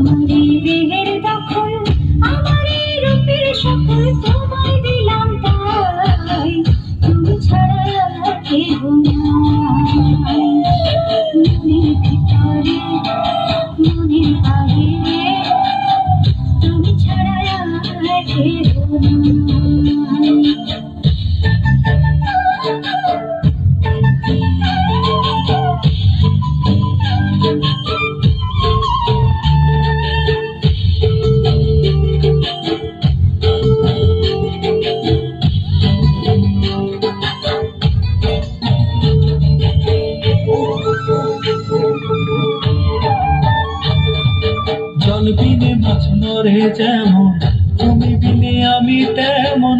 আমারই দেহের দখল, আমারই রূপের সকল তোমায় দিলাম তাই, তুমি ছাড়া কেহ নাই। মনের ভিতরে মনের বাহিরে তুমি ছাড়া কেহ নাই। জল বিনে মাছ মরে যেমন, তুমি বিনে আমি তেমন,